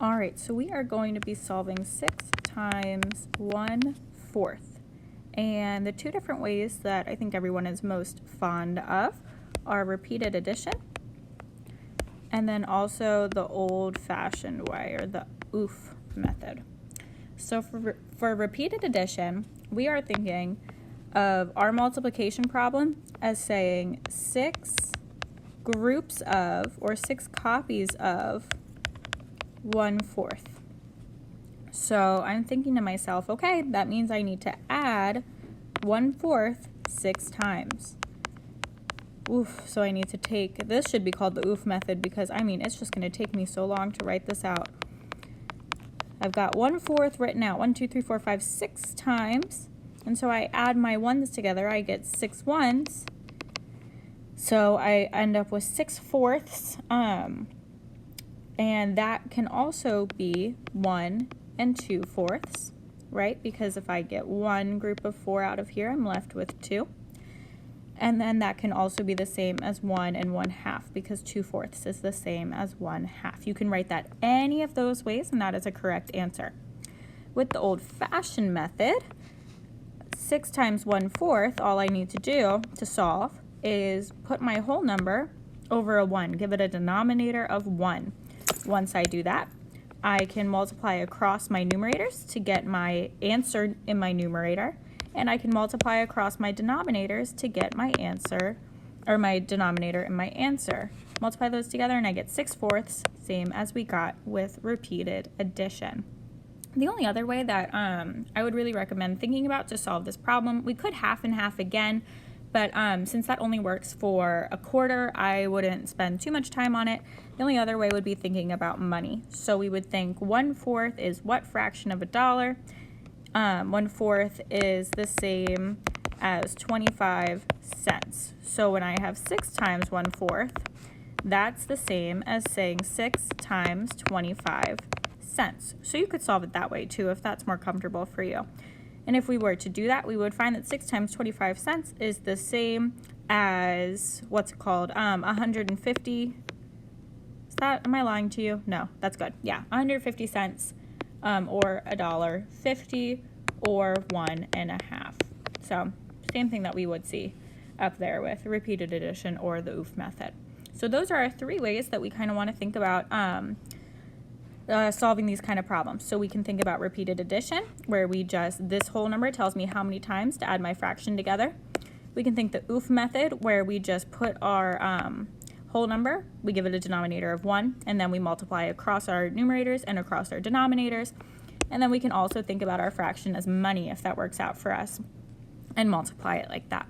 All right, so we are going to be solving 6 times 1/4. And the two different ways that I think everyone is most fond of are repeated addition and then also the old-fashioned way, or the OOF method. So for repeated addition, we are thinking of our multiplication problem as saying 6 groups of, or 6 copies of, 1/4. So I'm thinking to myself, okay, that means I need to add 1/4 6 times. Oof, so I need to take, this should be called the OOF method because I mean, it's just going to take me so long to write this out. I've got 1/4 written out, 1, 2, 3, 4, 5, 6 times. And so I add my ones together, I get 6 ones. So I end up with 6/4. And that can also be 1 and 2/4, right? Because if I get one group of 4 out of here, I'm left with 2. And then that can also be the same as 1 and 1/2 because 2/4 is the same as 1/2. You can write that any of those ways and that is a correct answer. With the old-fashioned method, 6 times 1/4, all I need to do to solve is put my whole number over a 1, give it a denominator of 1. Once I do that, I can multiply across my numerators to get my answer in my numerator, and I can multiply across my denominators to get my answer, or my denominator in my answer. Multiply those together and I get 6/4, same as we got with repeated addition. The only other way that I would really recommend thinking about to solve this problem, we could half and half again, but since that only works for a quarter, I wouldn't spend too much time on it. The only other way would be thinking about money. So we would think 1/4 is what fraction of a dollar? 1/4 is the same as 25 cents. So when I have 6 times 1/4, that's the same as saying 6 times 25 cents. So you could solve it that way too if that's more comfortable for you. And if we were to do that, we would find that 6 times 25 cents is the same as, what's it called, 150. Is that, am I lying to you? No, that's good. Yeah, 150 cents or $1.50 or 1.5. So same thing that we would see up there with repeated addition or the OOF method. So those are our 3 ways that we kind of want to think about solving these kind of problems. So we can think about repeated addition, where we just, this whole number tells me how many times to add my fraction together. We can think the OOF method, where we just put our whole number, we give it a denominator of 1, and then we multiply across our numerators and across our denominators. And then we can also think about our fraction as money if that works out for us, and multiply it like that.